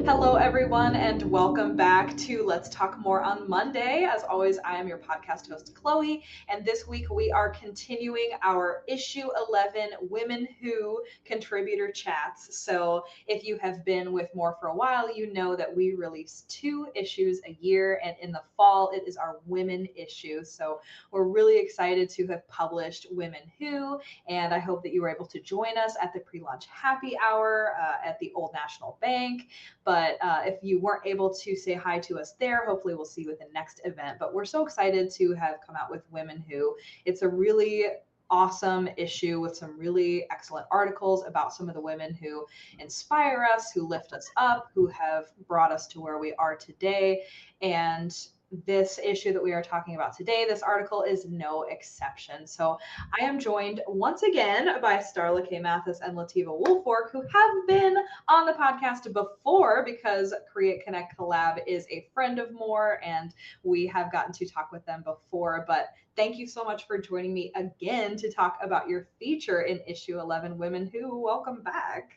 Hello, everyone, and welcome back to Let's Talk More on Monday. As always, I am your podcast host, Chloe, and this week we are continuing our issue 11 Women Who Contributor Chats. So, if you have been with More for a while, you know that we release 2 issues a year, and in the fall, it is our women issue. So, we're really excited to have published Women Who, and I hope that you were able to join us at the pre-launch happy hour at the Old National Bank. But if you weren't able to say hi to us there, hopefully we'll see you at the next event. But we're so excited to have come out with Women Who. It's a really awesome issue with some really excellent articles about some of the women who inspire us, who lift us up, who have brought us to where we are today. And this issue that we are talking about today, this article is no exception. So I am joined once again by Starla Kay Mathis and Lateva Woolfork, who have been on the podcast before because Create Connect Collab is a friend of More, and we have gotten to talk with them before. But thank you so much for joining me again to talk about your feature in issue 11, Women Who. Welcome back.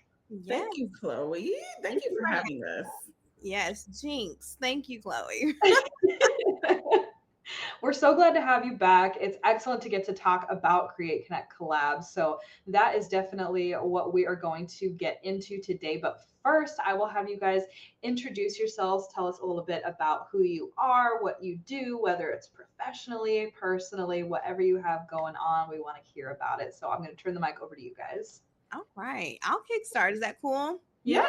Thank you, Chloe. Thank you for having us. Yes, Jinx. Thank you, Chloe. We're so glad to have you back. It's excellent to get to talk about Create Connect Collab. So that is definitely what we are going to get into today. But first, I will have you guys introduce yourselves. Tell us a little bit about who you are, what you do, whether it's professionally, personally, whatever you have going on. We want to hear about it. So I'm going to turn the mic over to you guys. All right. I'll kickstart. Is that cool? Yeah,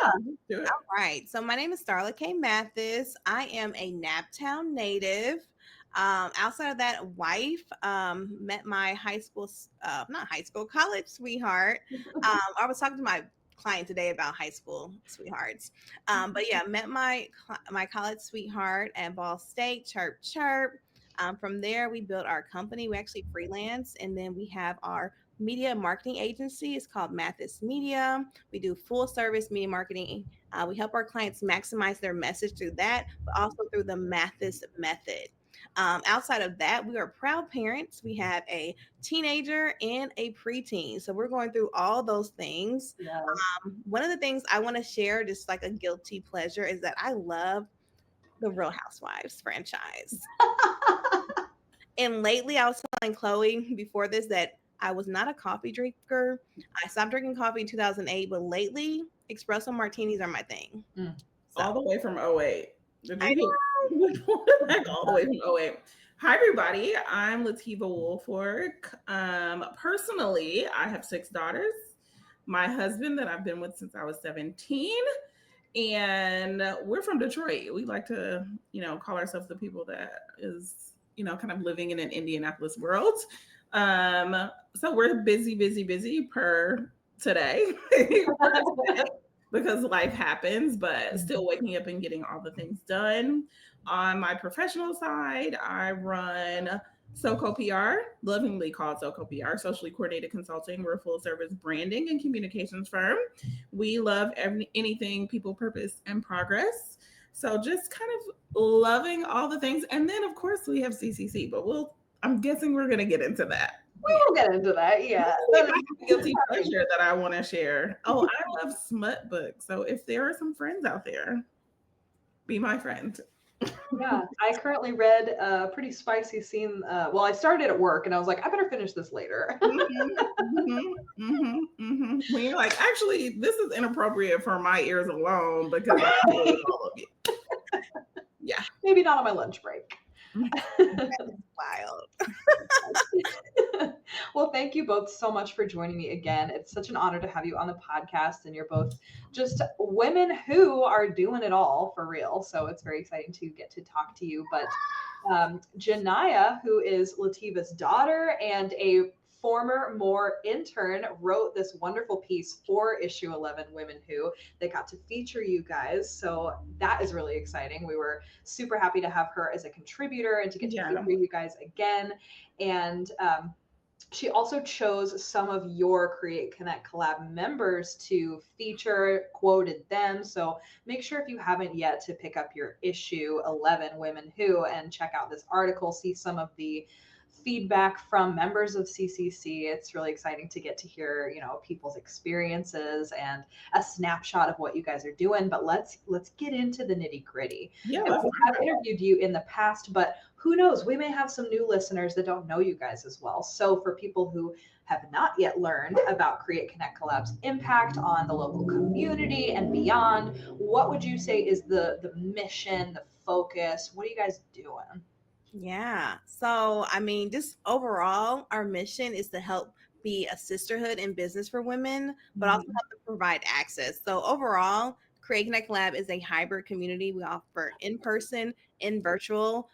do it. All right. So my name is Starla Kay Mathis. I am a Naptown native. Outside of that, wife, met my college sweetheart. I was talking to my client today about high school sweethearts. But yeah, met my college sweetheart at Ball State, chirp, chirp. From there, we built our company. We actually freelance, and then we have our media marketing agency. It's called Mathis Media. We do full service media marketing. We help our clients maximize their message through that, but also through the Mathis method. Outside of that, we are proud parents. We have a teenager and a preteen. So we're going through all those things. Yes. One of the things I want to share, just like a guilty pleasure, is that I love the Real Housewives franchise. And lately, I was telling Chloe before this that I was not a coffee drinker. I stopped drinking coffee in 2008, but lately, espresso martinis are my thing. Mm. All the way from 08. Did I you hear? Like all the way from 08. Hi, everybody. I'm Lateva Woolfork. Personally, I have 6 daughters. My husband that I've been with since I was 17. And we're from Detroit. We like to, call ourselves the people that is, kind of living in an Indianapolis world. So we're busy per today. Because life happens, but still waking up and getting all the things done. On my professional side, I run SoCo PR, lovingly called SoCo PR, socially coordinated consulting. We're a full service branding and communications firm. We love anything people, purpose, and progress. So just kind of loving all the things. And then, of course, we have CCC, but I'm guessing we're going to get into that. We will get into that, yeah. Guilty pleasure that I want to share. Oh, I love smut books. So if there are some friends out there, be my friend. Yeah, I currently read a pretty spicy scene. Well, I started at work and I was like, I better finish this later. When you're like, actually, this is inappropriate for my ears alone because I know all of it. Yeah. Maybe not on my lunch break. Wild. Well, thank you both so much for joining me again. It's such an honor to have you on the podcast, and you're both just women who are doing it all for real. So it's very exciting to get to talk to you. But Janiyah, who is Lateva's daughter and a former More intern, wrote this wonderful piece for issue 11, Women Who. They got to feature you guys. So that is really exciting. We were super happy to have her as a contributor and to get to feature you guys again. And she also chose some of your Create Connect Collab members to feature, quoted them. So make sure if you haven't yet to pick up your issue 11, Women Who, and check out this article, see some of the feedback from members of CCC. It's really exciting to get to hear, people's experiences and a snapshot of what you guys are doing. But let's get into the nitty gritty. Yeah, And we have interviewed you in the past, but who knows? We may have some new listeners that don't know you guys as well. So for people who have not yet learned about Create Connect Collab's impact on the local community and beyond, what would you say is the mission, the focus? What are you guys doing? Yeah. So, I mean, just overall, our mission is to help be a sisterhood in business for women, but also help to provide access. So, overall, Create Connect Lab is a hybrid community. We offer in person and virtual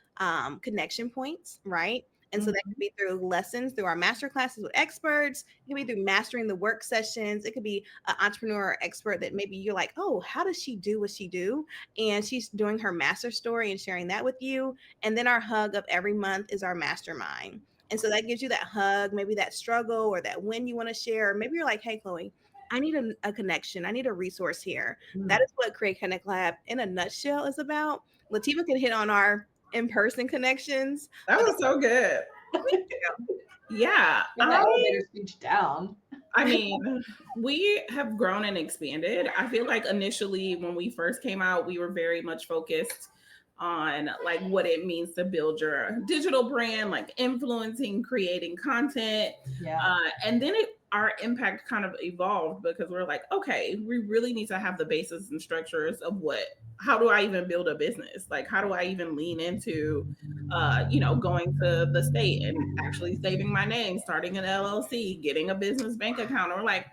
connection points, right? And so that could be through lessons, through our master classes with experts. It could be through mastering the work sessions. It could be an entrepreneur or expert that maybe you're like, oh, how does she do what she do? And she's doing her master story and sharing that with you. And then our hug of every month is our mastermind. And so that gives you that hug, maybe that struggle or that win you want to share. Or maybe you're like, hey, Chloe, I need a connection. I need a resource here. That is what Create Connect Lab in a nutshell is about. Lateva can hit on our in-person connections. That was so good. Yeah. Elevator speech down. I mean, we have grown and expanded. I feel like initially when we first came out, we were very much focused on like what it means to build your digital brand, like influencing, creating content. And then our impact kind of evolved because we're like, okay, we really need to have the basis and structures of how do I even build a business? Like, how do I even lean into, going to the state and actually saving my name, starting an LLC, getting a business bank account, or like,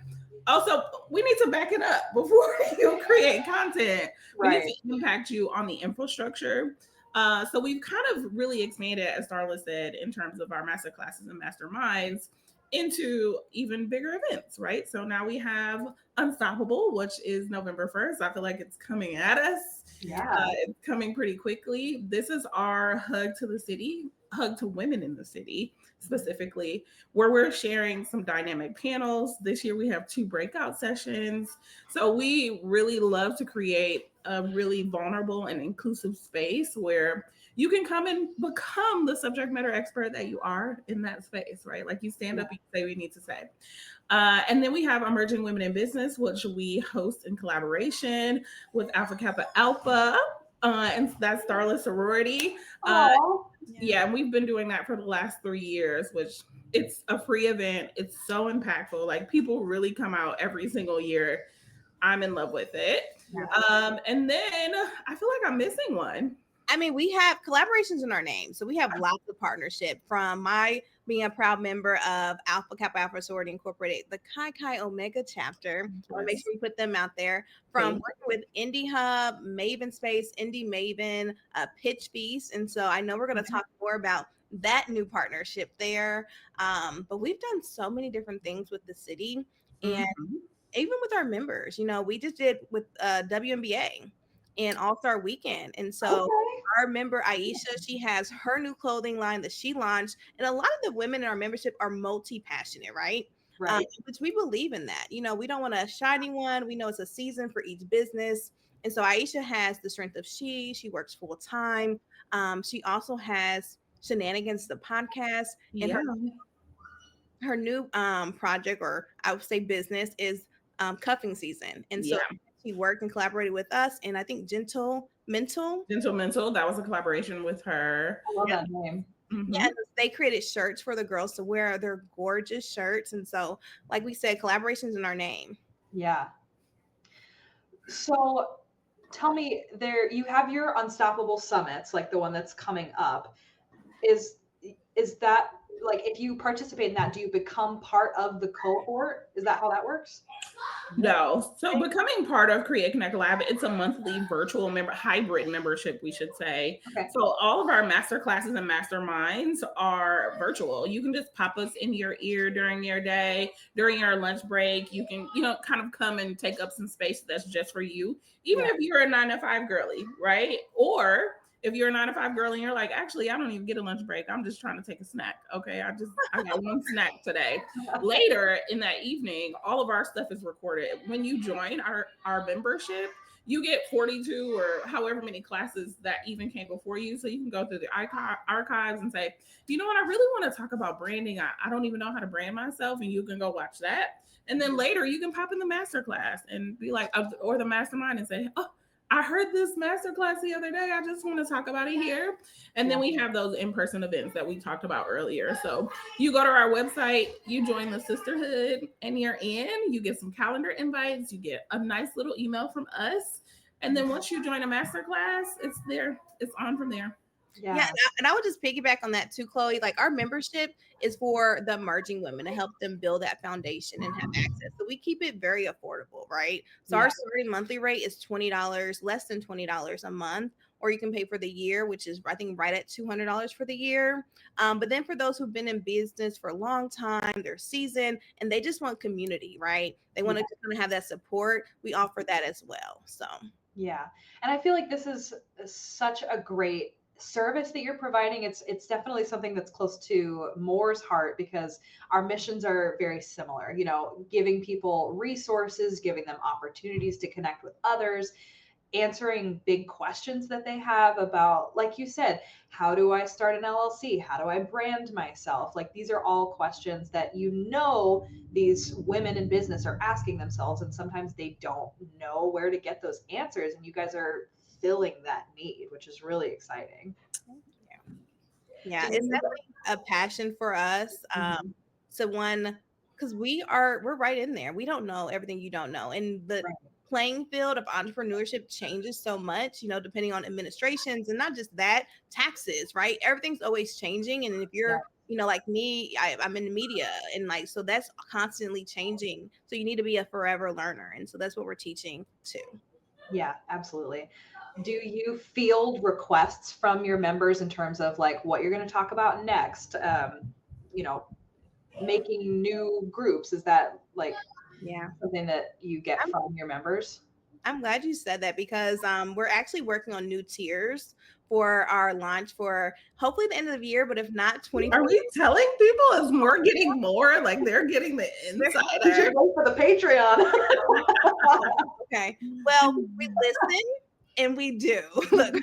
also, we need to back it up before you create content. We need to impact you on the infrastructure. So we've kind of really expanded, as Starla said, in terms of our master classes and masterminds into even bigger events, right? So now we have Unstoppable, which is November 1st. I feel like it's coming at us. It's coming pretty quickly. This is our hug to the city, hug to women in the city specifically, where we're sharing some dynamic panels. This year we have 2 breakout sessions. So we really love to create a really vulnerable and inclusive space where you can come and become the subject matter expert that you are in that space, right? Like you stand up, you say what you need to say. And then we have Emerging Women in Business, which we host in collaboration with Alpha Kappa Alpha, and that's Starla Sorority. And we've been doing that for the last 3 years, which it's a free event. It's so impactful. Like people really come out every single year. I'm in love with it. And then I feel like I'm missing one. I mean, we have collaborations in our name. So we have lots of partnership from my being a proud member of Alpha Kappa Alpha Sorority Incorporated, the Chi Chi Omega chapter. I want to make sure we put them out there. From working with Indie Hub, Maven Space, Indie Maven, Pitch Feast. And so I know we're going to talk more about that new partnership there. But we've done so many different things with the city. And even with our members, we just did with WNBA and All-Star Weekend. And so our member Aisha, she has her new clothing line that she launched. And a lot of the women in our membership are multi-passionate, right? Which we believe in that. We don't want a shiny one. We know it's a season for each business. And so Aisha has the strength of she works full time. She also has Shenanigans, the podcast. And her new project, or I would say business, is cuffing season. And so she worked and collaborated with us, and I think Gentle Mental, that was a collaboration with her. I love that name. Yeah, they created shirts for the girls to wear. They're gorgeous shirts. And so, like we said, collaborations in our name. Yeah. So tell me, you have your Unstoppable Summits, like the one that's coming up. Is that, like, if you participate in that, do you become part of the cohort? Is that how that works? No. So becoming part of Create Connect Lab, it's a monthly virtual hybrid membership, we should say. So all of our master classes and masterminds are virtual. You can just pop us in your ear during your day, during your lunch break. You can, kind of come and take up some space that's just for you, even if you're a 9-to-5 girly, right? Or if you're a 9-to-5 girl and you're like, actually, I don't even get a lunch break. I'm just trying to take a snack. Okay. I got one snack today. Later in that evening, all of our stuff is recorded. When you join our membership, you get 42 or however many classes that even came before you. So you can go through the archives and say, you know what, I really want to talk about branding. I don't even know how to brand myself. And you can go watch that. And then later you can pop in the masterclass and be like, or the mastermind and say, oh, I heard this masterclass the other day. I just want to talk about it here. And then we have those in-person events that we talked about earlier. So you go to our website, you join the sisterhood, and you're in. You get some calendar invites. You get a nice little email from us. And then once you join a masterclass, it's there. It's on from there. Yeah, and I would just piggyback on that too, Chloe. Like, our membership is for the emerging women to help them build that foundation and have access. So we keep it very affordable, right? So our starting monthly rate is $20, less than $20 a month, or you can pay for the year, which is I think right at $200 for the year. But then for those who've been in business for a long time, they're seasoned, and they just want community, right? They want to just kind of have that support. We offer that as well. So yeah, and I feel like this is such a great service that you're providing. It's definitely something that's close to Moore's heart, because our missions are very similar, you know, giving people resources, giving them opportunities to connect with others, answering big questions that they have about, like you said, how do I start an LLC? How do I brand myself? Like, these are all questions that, you know, these women in business are asking themselves, and sometimes they don't know where to get those answers, and you guys are filling that need, which is really exciting. Yeah, it's definitely a passion for us. So one, because we're right in there. We don't know everything you don't know, and the playing field of entrepreneurship changes so much, you know, depending on administrations, and not just that, taxes, right? Everything's always changing, and if you're you know, like me, I'm in the media, and like, so that's constantly changing. So you need to be a forever learner, and so that's what we're teaching too. Yeah, absolutely. Do you field requests from your members in terms of like what you're going to talk about next? You know, making new groups, is that like something that you get from your members? I'm glad you said that, because we're actually working on new tiers for our launch for hopefully the end of the year, but if not, 2020. Are we telling people is more getting more? Like, they're getting the insider. You should wait for the Patreon. Okay. Well, we listen and we do. Look,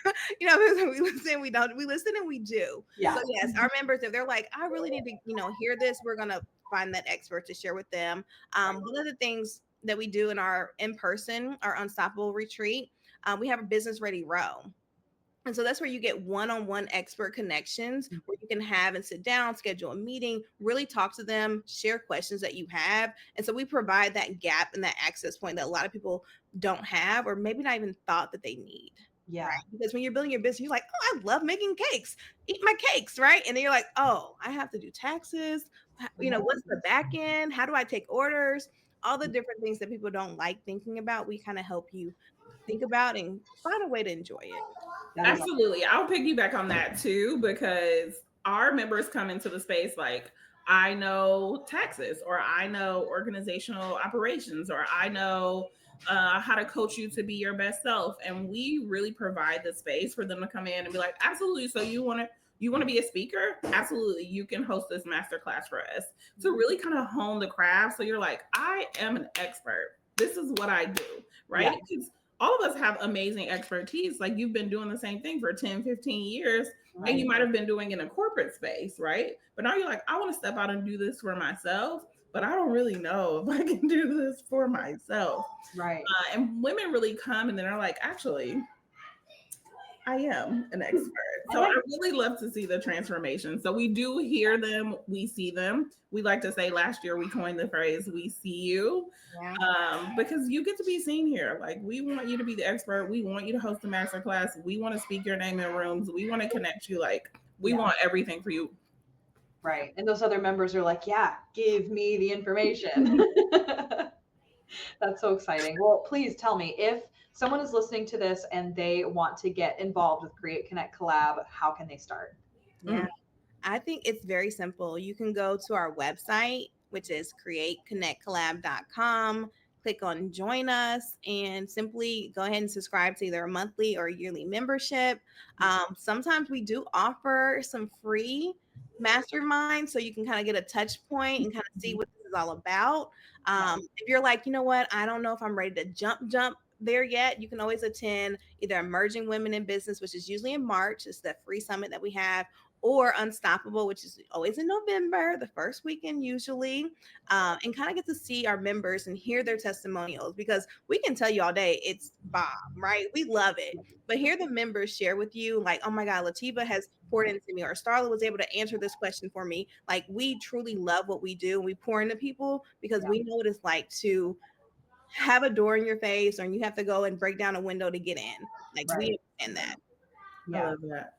you know, we listen, we don't. We listen and we do. Yeah. So yes, our members, if they're like, I really need to, you know, hear this, we're gonna find that expert to share with them. One of the things that we do in our in-person, our Unstoppable retreat, we have a business ready row. And so that's where you get one-on-one expert connections, where you can have and sit down, schedule a meeting, really talk to them, share questions that you have. And so we provide that gap and that access point that a lot of people don't have, or maybe not even thought that they need. Yeah. Right? Because when you're building your business, you're like, oh, I love making cakes. Eat my cakes, right? And then you're like, oh, I have to do taxes. You know, what's the back end? How do I take orders? All the different things that people don't like thinking about, we kind of help you think about and find a way to enjoy it. Absolutely. I'll piggyback on that too, because our members come into the space like, I know taxes, or I know organizational operations, or I know how to coach you to be your best self. And we really provide the space for them to come in and be like, absolutely. So you want to be a speaker? Absolutely. You can host this masterclass for us to really kind of hone the craft. So you're like, I am an expert. This is what I do, right? Yeah. All of us have amazing expertise. Like, you've been doing the same thing for 10, 15 years, and you might have been doing in a corporate space, right? But now you're like, I want to step out and do this for myself, but I don't really know if I can do this for myself. Right. And women really come and then are like, actually, I am an expert. So I really love to see the transformation. So we do hear them, we see them. We like to say last year we coined the phrase, we see you, because you get to be seen here. Like, we want you to be the expert. We want you to host a masterclass. We want to speak your name in rooms. We want to connect you. Like, we want everything for you. Right. And those other members are like, yeah, give me the information. That's so exciting. Well, please tell me, if someone is listening to this and they want to get involved with Create, Connect, Collab, how can they start? Yeah, I think it's very simple. You can go to our website, which is createconnectcollab.com, click on join us, and simply go ahead and subscribe to either a monthly or yearly membership. Sometimes we do offer some free masterminds, so you can kind of get a touch point and kind of see what this is all about. If you're like, you know what, I don't know if I'm ready to jump there yet, you can always attend either Emerging Women in Business, which is usually in March. It's the free summit that we have, or Unstoppable, which is always in November, the first weekend usually, and kind of get to see our members and hear their testimonials, because we can tell you all day it's bomb, right? We love it. But hear the members share with you, like, oh my God, Lateva has poured into me, or Starla was able to answer this question for me. Like, we truly love what we do, and we pour into people because we know what it's like to have a door in your face, or you have to go and break down a window to get in. Like, we understand that. I love that.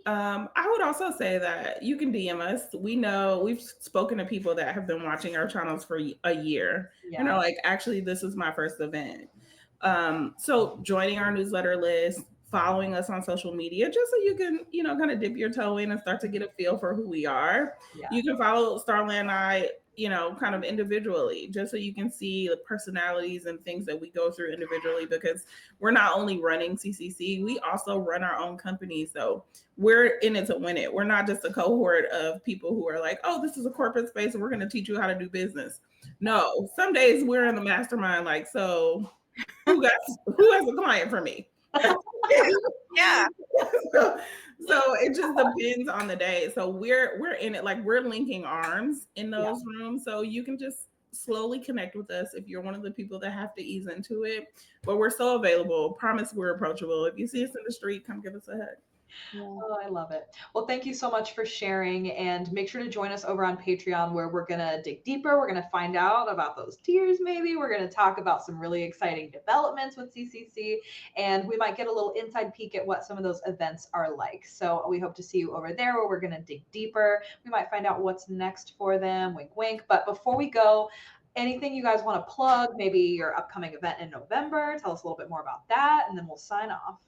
I would also say that you can DM us. We know we've spoken to people that have been watching our channels for a year and are like, actually, this is my first event. So joining our newsletter list, following us on social media, just so you can, kind of dip your toe in and start to get a feel for who we are. You can follow Starla and I, kind of individually, just so you can see the personalities and things that we go through individually, because we're not only running CCC, we also run our own company. So we're in it to win it. We're not just a cohort of people who are like, oh, this is a corporate space and we're going to teach you how to do business. No, some days we're in the mastermind, like, so who has a client for me? Yeah. So it just depends on the day. So we're in it, like, we're linking arms in those rooms. So you can just slowly connect with us if you're one of the people that have to ease into it. But we're so available. Promise we're approachable. If you see us in the street, come give us a hug. Oh, I love it. Well, thank you so much for sharing, and make sure to join us over on Patreon, where we're going to dig deeper. We're going to find out about those tiers. Maybe we're going to talk about some really exciting developments with CCC, and we might get a little inside peek at what some of those events are like. So we hope to see you over there, where we're going to dig deeper. We might find out what's next for them, wink, wink. But before we go, anything you guys want to plug, maybe your upcoming event in November, tell us a little bit more about that, and then we'll sign off.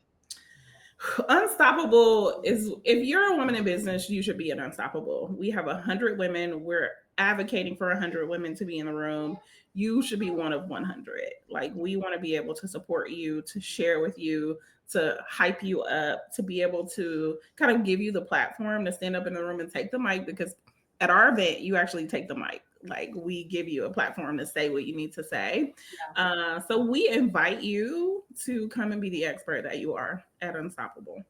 Unstoppable is, if you're a woman in business, you should be at Unstoppable. We have 100 women. We're advocating for 100 women to be in the room. You should be one of 100. Like, we want to be able to support you, to share with you, to hype you up, to be able to kind of give you the platform to stand up in the room and take the mic, because at our event, you actually take the mic. Like, we give you a platform to say what you need to say. So we invite you to come and be the expert that you are at Unstoppable.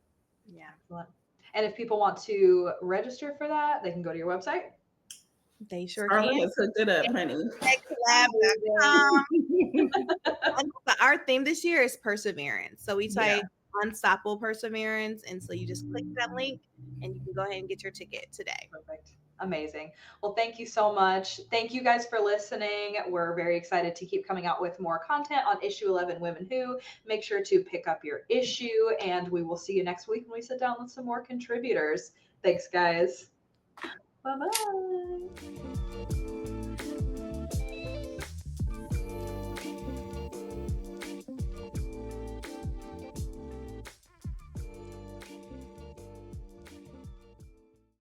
Yeah. Excellent. And if people want to register for that, they can go to your website. They sure Starla can. has hooked it up, honey. Collab.com. Our theme this year is perseverance. So we say unstoppable perseverance. And so you just click that link and you can go ahead and get your ticket today. Perfect. Amazing. Well, thank you so much. Thank you guys for listening. We're very excited to keep coming out with more content on issue 11 Women Who. Make sure to pick up your issue, and we will see you next week when we sit down with some more contributors. Thanks, guys. Bye-bye.